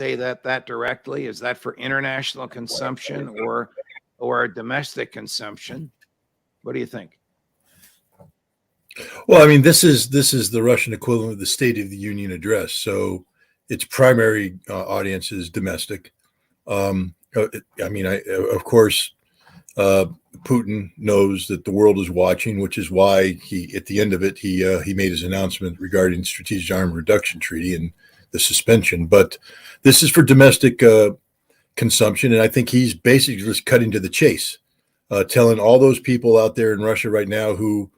say that directly? Is that for international consumption or domestic consumption? What do you think? Well, I mean, this is the Russian equivalent of the State of the Union address. So its primary audience is domestic. Of course, Putin knows that the world is watching, which is why at the end of it, he made his announcement regarding the Strategic Arms Reduction Treaty and the suspension. But this is for domestic consumption, and I think he's basically just cutting to the chase, telling all those people out there in Russia right now who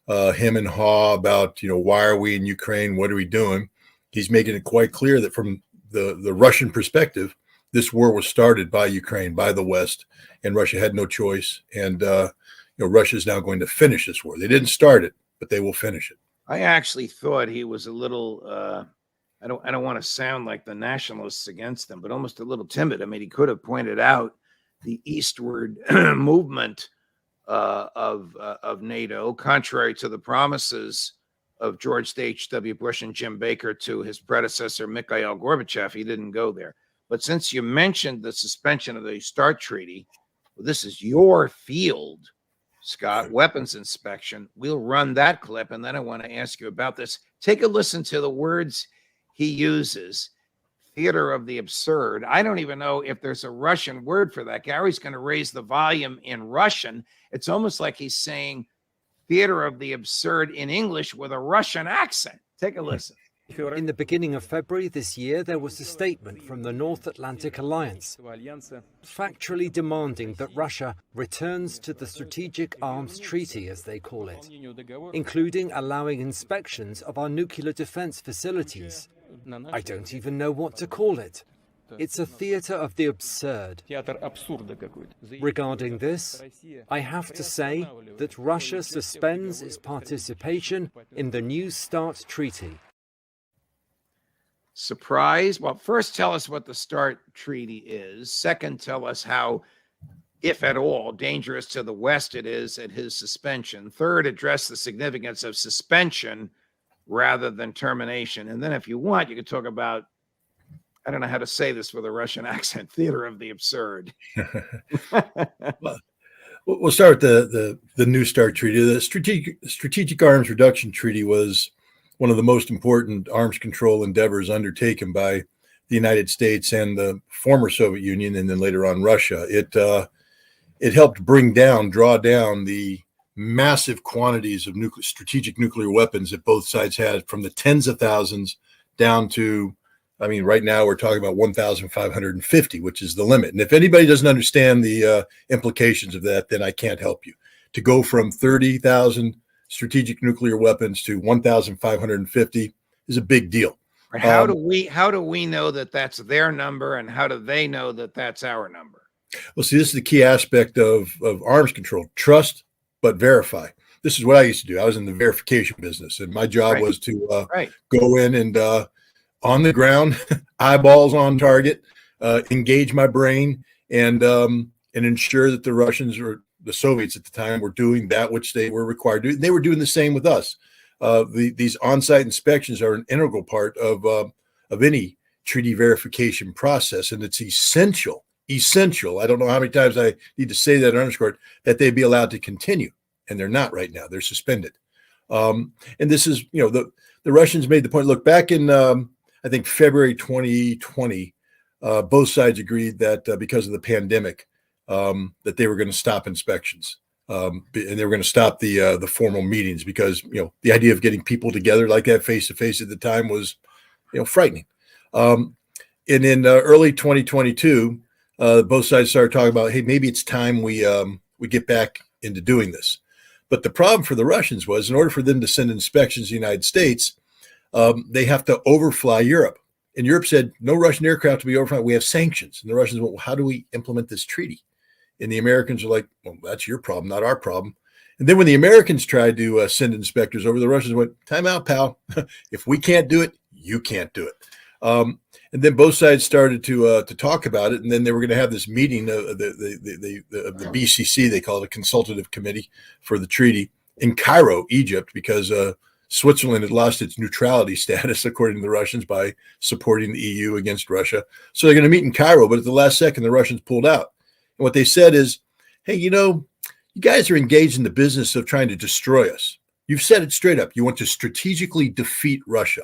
hem and haw about, why are we in Ukraine? What are we doing? He's making it quite clear that from the Russian perspective, this war was started by Ukraine, by the West, and Russia had no choice. And Russia is now going to finish this war. They didn't start it, but they will finish it. I actually thought he was a little. I don't want to sound like the nationalists against him, but almost a little timid. I mean, he could have pointed out the eastward movement of NATO, contrary to the promises of George H.W. Bush and Jim Baker to his predecessor, Mikhail Gorbachev. He didn't go there. But since you mentioned the suspension of the START treaty, well, this is your field, Scott, weapons inspection. We'll run that clip, and then I want to ask you about this. Take a listen to the words he uses. Theater of the absurd. I don't even know if there's a Russian word for that. Gary's going to raise the volume in Russian. It's almost like he's saying theater of the absurd in English with a Russian accent. Take a listen. In the beginning of February this year, there was a statement from the North Atlantic Alliance factually demanding that Russia returns to the Strategic Arms Treaty, as they call it, including allowing inspections of our nuclear defense facilities. I don't even know what to call it. It's a theater of the absurd. Regarding this, I have to say that Russia suspends its participation in the New START treaty. Surprise? Well, first tell us what the START treaty is. Second, tell us how, if at all, dangerous to the West it is at his suspension. Third, address the significance of suspension rather than termination. And then if you want, you could talk about, I don't know how to say this with a Russian accent, theater of the absurd. Well, we'll start with the New START treaty. The Strategic Arms Reduction Treaty was one of the most important arms control endeavors undertaken by the United States and the former Soviet Union, and then later on Russia. It helped draw down the massive quantities of strategic nuclear weapons that both sides had, from the tens of thousands down to, right now we're talking about 1,550, which is the limit. And if anybody doesn't understand the implications of that, then I can't help you. To go from 30,000 strategic nuclear weapons to 1,550 is a big deal. How do we know that that's their number, and how do they know that that's our number? Well, see, this is the key aspect of arms control: trust, but verify. This is what I used to do. I was in the verification business, and my job was to go in and on the ground, eyeballs on target, engage my brain, and ensure that the Russians or the Soviets at the time were doing that which they were required to do. They were doing the same with us. These on-site inspections are an integral part of any treaty verification process, and it's essential. I don't know how many times I need to say that, underscore, that they be allowed to continue, and they're not right now. They're suspended. And this is, the Russians made the point. Look, back in I think February 2020, both sides agreed that because of the pandemic, that they were going to stop inspections, and they were going to stop the formal meetings, because the idea of getting people together like that face to face at the time was frightening. And in early 2022, both sides started talking about, hey, maybe it's time we get back into doing this. But the problem for the Russians was, in order for them to send inspections to the United States, they have to overfly Europe. And Europe said, no Russian aircraft to be overflying. We have sanctions. And the Russians went, well, how do we implement this treaty? And the Americans are like, well, that's your problem, not our problem. And then when the Americans tried to send inspectors over, the Russians went, time out, pal. If we can't do it, you can't do it. And then both sides started to talk about it. And then they were going to have this meeting of the BCC, they call it a consultative committee for the treaty, in Cairo, Egypt, because Switzerland had lost its neutrality status, according to the Russians, by supporting the EU against Russia. So they're going to meet in Cairo, but at the last second, the Russians pulled out. And what they said is, hey, you guys are engaged in the business of trying to destroy us. You've said it straight up. You want to strategically defeat Russia.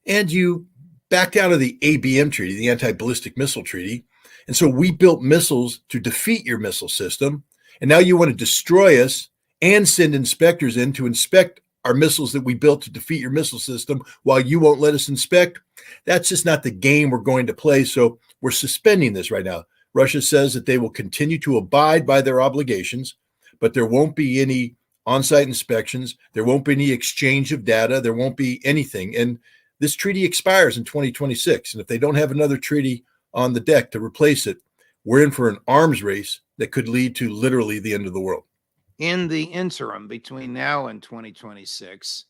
And you backed out of the ABM treaty, the anti-ballistic missile treaty. And so we built missiles to defeat your missile system. And now you want to destroy us and send inspectors in to inspect our missiles that we built to defeat your missile system while you won't let us inspect. That's just not the game we're going to play. So we're suspending this right now. Russia says that they will continue to abide by their obligations, but there won't be any on-site inspections. There won't be any exchange of data. There won't be anything. And this treaty expires in 2026. And if they don't have another treaty on the deck to replace it, we're in for an arms race that could lead to literally the end of the world. In the interim between now and 2026,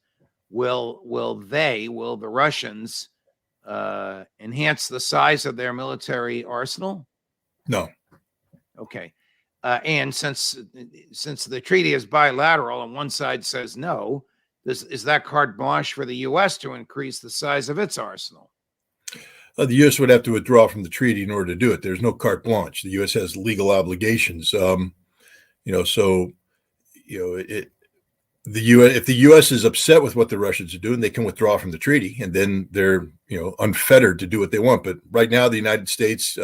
will the Russians enhance the size of their military arsenal? No. Okay. And since the treaty is bilateral and one side says no, is that carte blanche for the U.S. to increase the size of its arsenal? The U.S. would have to withdraw from the treaty in order to do it. There's no carte blanche. The U.S. has legal obligations. If the U.S. is upset with what the Russians are doing, they can withdraw from the treaty, and then they're unfettered to do what they want. But right now, the United States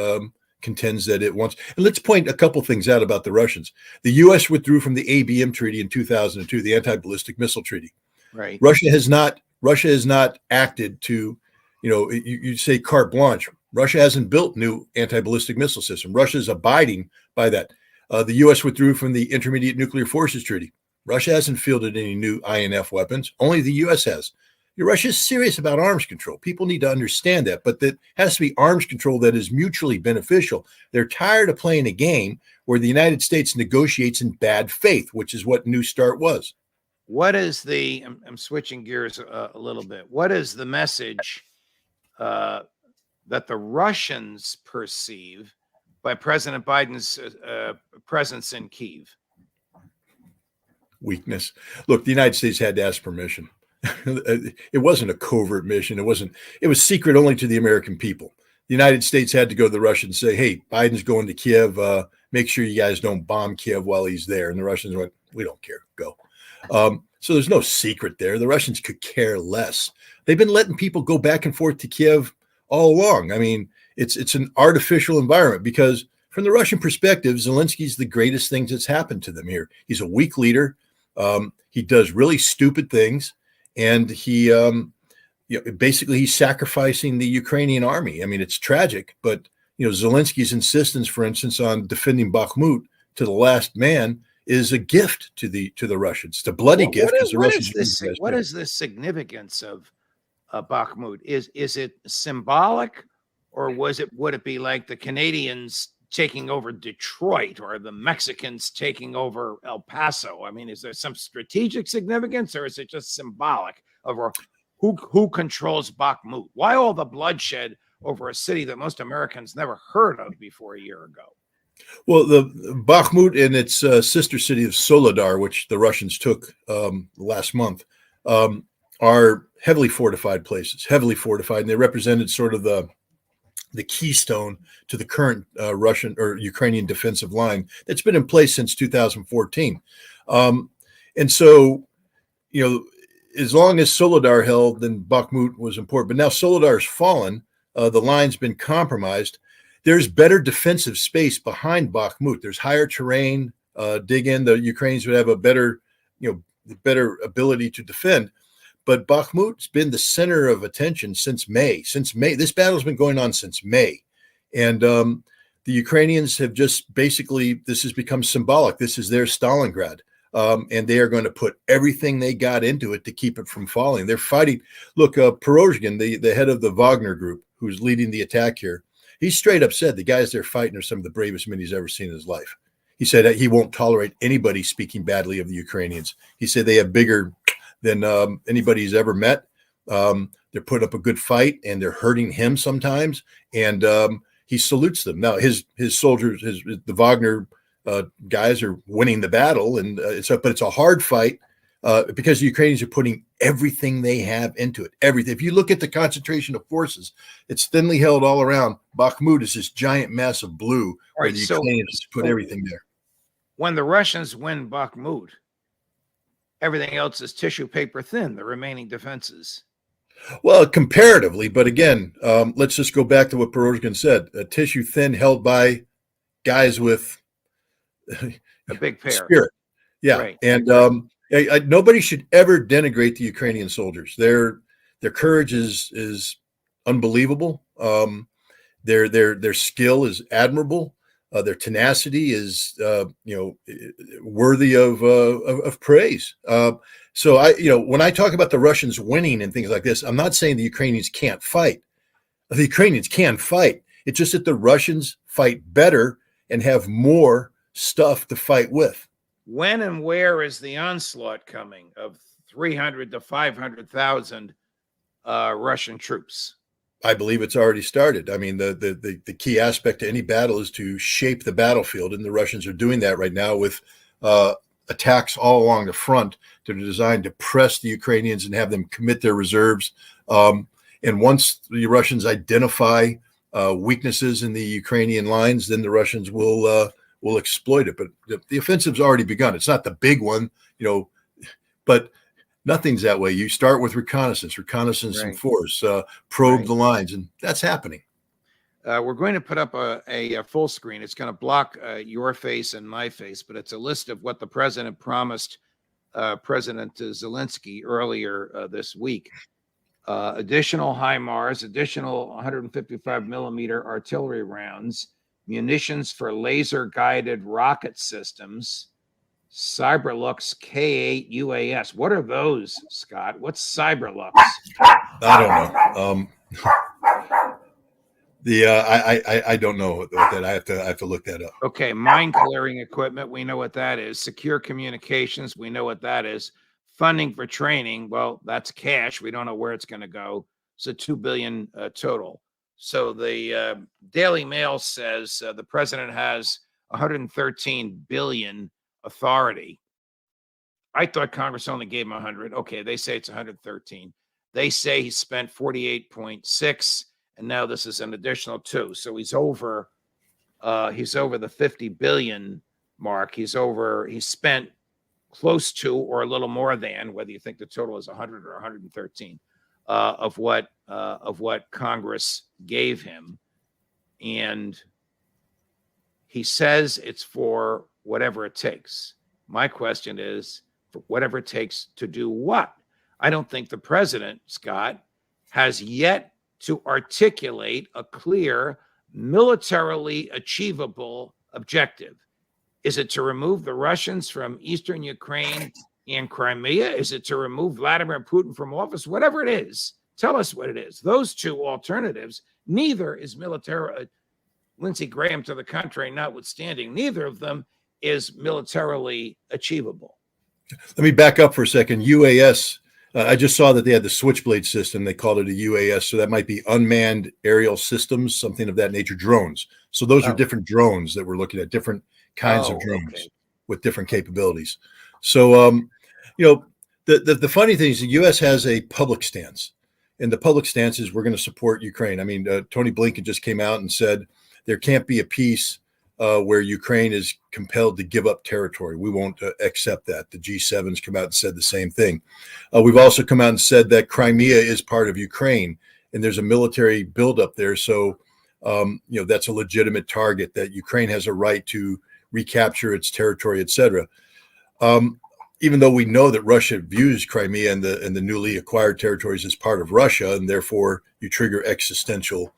contends that it wants. And let's point a couple things out about the Russians. The U.S. withdrew from the ABM treaty in 2002, the anti-ballistic missile treaty. Right. Russia has not acted to, you say carte blanche. Russia hasn't built new anti-ballistic missile system. Russia is abiding by that. The U.S. withdrew from the Intermediate Nuclear Forces Treaty. Russia hasn't fielded any new INF weapons. Only the U.S. has. Russia is serious about arms control. People need to understand that, but that has to be arms control that is mutually beneficial. They're tired of playing a game where the United States negotiates in bad faith, which is what New START was. What is I'm switching gears a little bit. What is the message that the Russians perceive by President Biden's presence in Kyiv? Weakness. Look, the United States had to ask permission. It wasn't a covert mission. It was secret only to the American people. The United States had to go to the Russians and say, hey, Biden's going to Kiev. Make sure you guys don't bomb Kiev while he's there. And the Russians went, we don't care. Go. So there's no secret there. The Russians could care less. They've been letting people go back and forth to Kiev all along. I mean, it's an artificial environment because from the Russian perspective, Zelensky's the greatest thing that's happened to them here. He's a weak leader. He does really stupid things. And he basically he's sacrificing the Ukrainian army. I mean, it's tragic, but Zelensky's insistence, for instance, on defending Bakhmut to the last man is a gift to the Russians. It's a bloody gift. What is the significance of Bakhmut? Is it symbolic, or would it be like the Canadians taking over Detroit or the Mexicans taking over El Paso? I mean, is there some strategic significance, or is it just symbolic of who controls Bakhmut? Why all the bloodshed over a city that most Americans never heard of before a year ago? Well, the Bakhmut and its sister city of Soledar, which the Russians took last month, are heavily fortified places, and they represented sort of the keystone to the current Russian or Ukrainian defensive line that's been in place since 2014. And so, as long as Soledar held, then Bakhmut was important. But now Soledar's fallen. The line's been compromised. There's better defensive space behind Bakhmut. There's higher terrain. Dig in. The Ukrainians would have a better ability to defend. But Bakhmut's been the center of attention since May. This battle's been going on since May. And the Ukrainians have just basically, this has become symbolic. This is their Stalingrad. And they are going to put everything they got into it to keep it from falling. They're fighting. Look, Perozhkin, the head of the Wagner group, who's leading the attack here, he straight up said the guys they're fighting are some of the bravest men he's ever seen in his life. He said that he won't tolerate anybody speaking badly of the Ukrainians. He said they have bigger than anybody he's ever met. They're putting up a good fight, and they're hurting him sometimes, and he salutes them. Now, his soldiers, the Wagner guys are winning the battle, and but it's a hard fight. because the Ukrainians are putting everything they have into it. Everything. If you look at the concentration of forces, it's thinly held all around. Bakhmut is this giant mass of blue where the Ukrainians put everything there. When the Russians win Bakhmut, everything else is tissue paper thin, the remaining defenses. Well, comparatively, but again, let's just go back to what Poroshenko said. A tissue thin held by guys with a big pair. Spirit. Yeah. Right. And nobody should ever denigrate the Ukrainian soldiers. Their courage is unbelievable. Their skill is admirable. Their tenacity is worthy of praise. So when I talk about the Russians winning and things like this, I'm not saying the Ukrainians can't fight. The Ukrainians can fight. It's just that the Russians fight better and have more stuff to fight with. When and where is the onslaught coming of 300 to 500,000 Russian troops? I believe it's already started. I mean, the key aspect to any battle is to shape the battlefield, and the Russians are doing that right now with attacks all along the front that are designed to press the Ukrainians and have them commit their reserves. And once the Russians identify weaknesses in the Ukrainian lines, then the Russians will exploit it. But the offensive's already begun. It's not the big one, but nothing's that way. You start with reconnaissance and force, probe the lines, and that's happening. We're going to put up a full screen. It's going to block your face and my face, but it's a list of what the president promised President Zelenskyy earlier this week. Additional HIMARS, additional 155 millimeter artillery rounds, munitions for laser-guided rocket systems, Cyberlux K8 UAS. What are those, Scott? What's Cyberlux? I don't know. I don't know what that. I have to look that up. Okay, mine clearing equipment. We know what that is. Secure communications. We know what that is. Funding for training. Well, that's cash. We don't know where it's going to go. So $2 billion total. So the Daily Mail says the president has 113 billion authority. I thought Congress only gave him 100. Okay, they say it's 113. They say he spent 48.6, and now this is an additional 2. So he's over the 50 billion mark. He's spent close to or a little more than, whether you think the total is 100 or 113, of what Congress gave him. And he says it's for whatever it takes. My question is, for whatever it takes to do what? I don't think the president, Scott, has yet to articulate a clear, militarily achievable objective. Is it to remove the Russians from eastern Ukraine and Crimea? Is it to remove Vladimir Putin from office? Whatever it is, tell us what it is. Those two alternatives, neither is military. Lindsey Graham, to the contrary, notwithstanding, neither of them is militarily achievable. Let me back up for a second. UAS, I just saw that they had the Switchblade system. They called it a UAS. So that might be unmanned aerial systems, something of that nature, drones. So those are different drones that we're looking at, different kinds of drones with different capabilities. So, the funny thing is the U.S. has a public stance, and the public stance is we're going to support Ukraine. I mean, Tony Blinken just came out and said there can't be a peace where Ukraine is compelled to give up territory. We won't accept that. The G7's come out and said the same thing. We've also come out and said that Crimea is part of Ukraine, and there's a military buildup there. So, that's a legitimate target, that Ukraine has a right to recapture its territory, etc. Even though we know that Russia views Crimea and the newly acquired territories as part of Russia, and therefore you trigger existential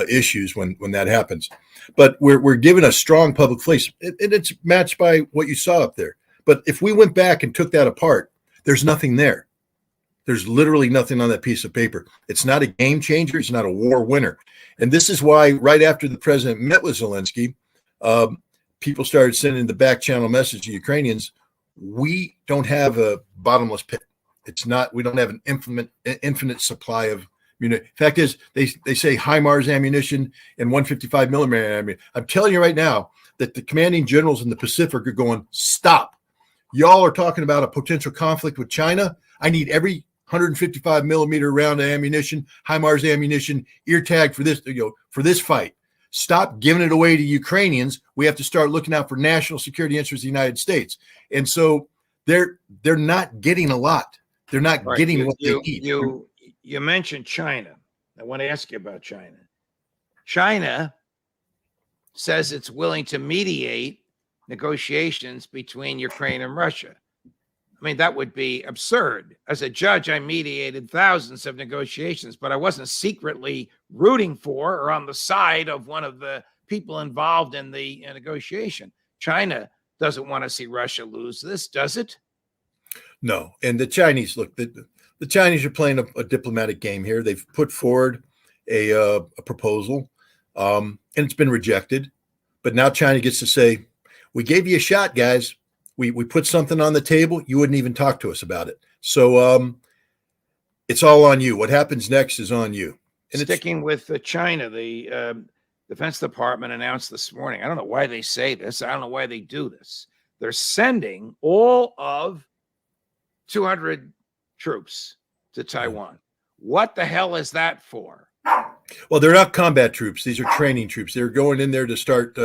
issues when that happens. But we're given a strong public face, and it's matched by what you saw up there. But if we went back and took that apart, there's nothing there. There's literally nothing on that piece of paper. It's not a game changer. It's not a war winner. And this is why right after the president met with Zelenskyy, people started sending the back channel message to Ukrainians. We don't have a bottomless pit. We don't have an infinite supply of ammunition. Fact is, they say HIMARS ammunition and 155 millimeter ammunition. I'm telling you right now that the commanding generals in the Pacific are going, stop. y'all are talking about a potential conflict with China. I need every 155 millimeter round of ammunition, HIMARS ammunition, ear tag for this, for this fight. Stop giving it away to Ukrainians. We have to start looking out for national security interests of the United States. And so they're not getting a lot. They're not getting what they need. You mentioned China. I want to ask you about China. China says it's willing to mediate negotiations between Ukraine and Russia. I mean, that would be absurd. As a judge, I mediated thousands of negotiations, but I wasn't secretly rooting for or on the side of one of the people involved in the negotiation. China doesn't want to see Russia lose this, does it? No. And the Chinese, look, the Chinese are playing a diplomatic game here. They've put forward a proposal, and it's been rejected. But now China gets to say, we gave you a shot, guys. We put something on the table. You wouldn't even talk to us about it. So it's all on you. What happens next is on you. And sticking with China, the Defense Department announced this morning, I don't know why they say this. I don't know why they do this. They're sending all of 200 troops to Taiwan. What the hell is that for? Well, they're not combat troops. These are training troops. They're going in there to start,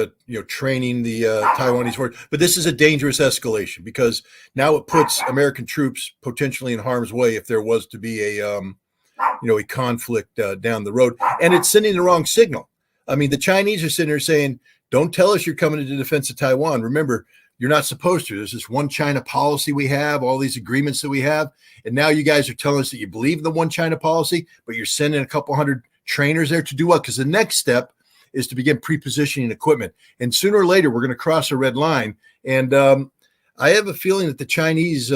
training the Taiwanese force. But this is a dangerous escalation because now it puts American troops potentially in harm's way if there was to be a conflict down the road. And it's sending the wrong signal. I mean, the Chinese are sitting there saying, don't tell us you're coming to the defense of Taiwan. Remember, you're not supposed to. There's this one China policy we have, all these agreements that we have. And now you guys are telling us that you believe in the one China policy, but you're sending a couple hundred trainers there to do what? Because the next step is to begin pre-positioning equipment. And sooner or later, we're going to cross a red line. And I have a feeling that the Chinese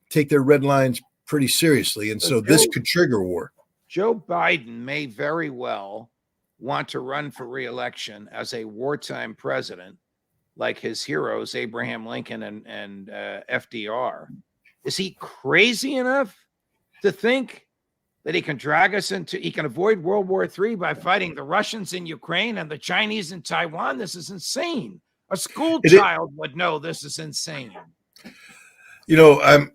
take their red lines pretty seriously. And so this could trigger war. Joe Biden may very well want to run for re-election as a wartime president, like his heroes, Abraham Lincoln and FDR. Is he crazy enough to think that he can drag us he can avoid World War III by fighting the Russians in Ukraine and the Chinese in Taiwan? This is insane. A school child would know this is insane. I'm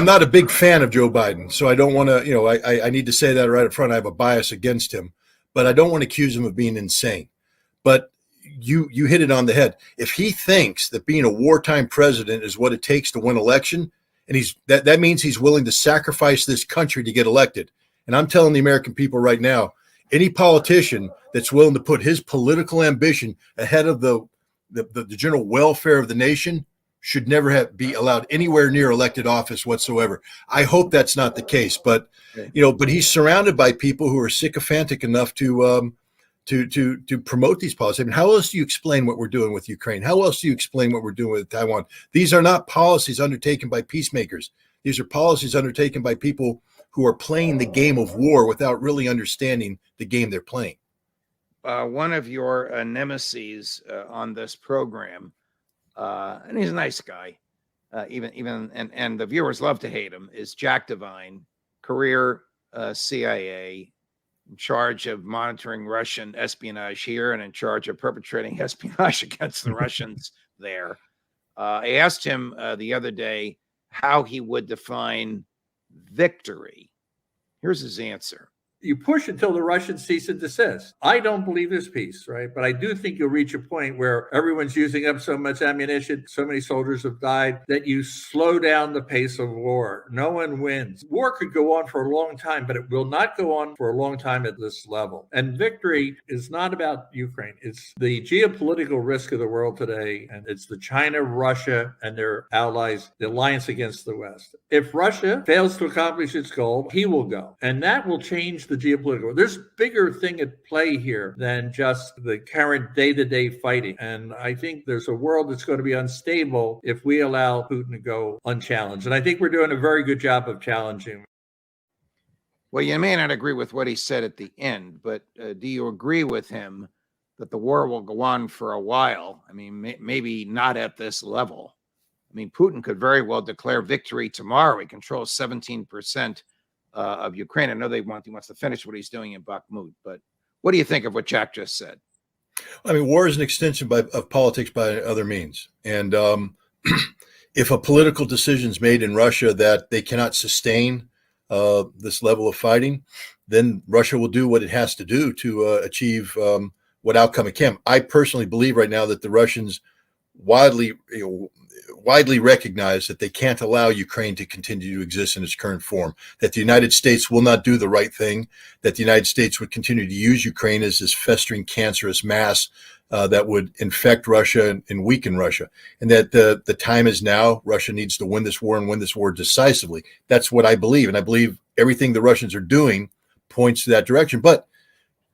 not a big fan of Joe Biden, so I don't want to, I need to say that right up front. I have a bias against him, but I don't want to accuse him of being insane. But you hit it on the head. If he thinks that being a wartime president is what it takes to win election, and that means he's willing to sacrifice this country to get elected. And I'm telling the American people right now, any politician that's willing to put his political ambition ahead of the general welfare of the nation should never be allowed anywhere near elected office whatsoever. I hope that's not the case, but but he's surrounded by people who are sycophantic enough to promote these policies. I mean, how else do you explain what we're doing with Ukraine? How else do you explain what we're doing with Taiwan? These are not policies undertaken by peacemakers. These are policies undertaken by people who are playing the game of war without really understanding the game they're playing. One of your nemesis on this program, and he's a nice guy, and the viewers love to hate him, is Jack Devine, career CIA, in charge of monitoring Russian espionage here and in charge of perpetrating espionage against the Russians there. I asked him the other day how he would define victory. Here's his answer. You push until the Russians cease and desist. I don't believe there's peace, right? But I do think you'll reach a point where everyone's using up so much ammunition, so many soldiers have died, that you slow down the pace of war. No one wins. War could go on for a long time, but it will not go on for a long time at this level. And victory is not about Ukraine. It's the geopolitical risk of the world today, and it's the China, Russia, and their allies, the alliance against the West. If Russia fails to accomplish its goal, he will go. And that will change the geopolitical. There's bigger thing at play here than just the current day-to-day fighting. And I think there's a world that's going to be unstable if we allow Putin to go unchallenged. And I think we're doing a very good job of challenging. Well, you may not agree with what he said at the end, but do you agree with him that the war will go on for a while? I mean, maybe not at this level. I mean, Putin could very well declare victory tomorrow. He controls 17% of Ukraine. I know he wants to finish what he's doing in Bakhmut, but what do you think of what Jack just said? I mean, war is an extension of politics by other means. And if a political decision is made in Russia that they cannot sustain this level of fighting, then Russia will do what it has to do to achieve what outcome it can. I personally believe right now that the Russians widely recognize that they can't allow Ukraine to continue to exist in its current form, that the United States will not do the right thing, that the United States would continue to use Ukraine as this festering cancerous mass that would infect Russia and weaken Russia, and that the time is now. Russia needs to win this war and win this war decisively. That's what I believe, and I believe everything the Russians are doing points to that direction. But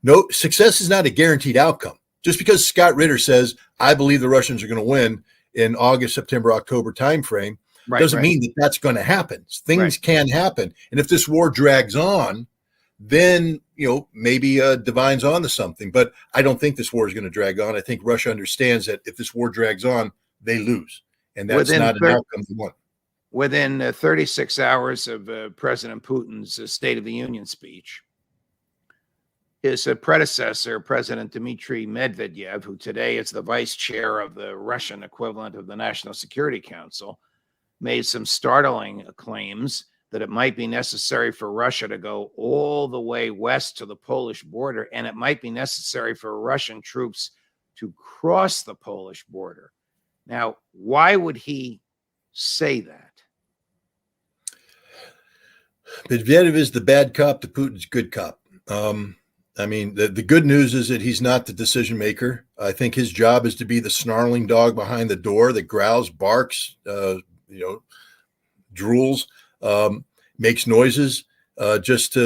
no, success is not a guaranteed outcome. Just because Scott Ritter says, I believe the Russians are going to win in August, September, October timeframe, doesn't mean that that's going to happen. Things can happen. And if this war drags on, then, maybe Divine's on to something. But I don't think this war is going to drag on. I think Russia understands that if this war drags on, they lose. And that's not an outcome they want. Within 36 hours of President Putin's State of the Union speech, his predecessor, President Dmitry Medvedev, who today is the vice chair of the Russian equivalent of the National Security Council, made some startling claims that it might be necessary for Russia to go all the way west to the Polish border, and it might be necessary for Russian troops to cross the Polish border. Now, why would he say that? Medvedev is the bad cop to Putin's good cop. The good news is that he's not the decision maker. I think his job is to be the snarling dog behind the door that growls, barks, drools, makes noises, just to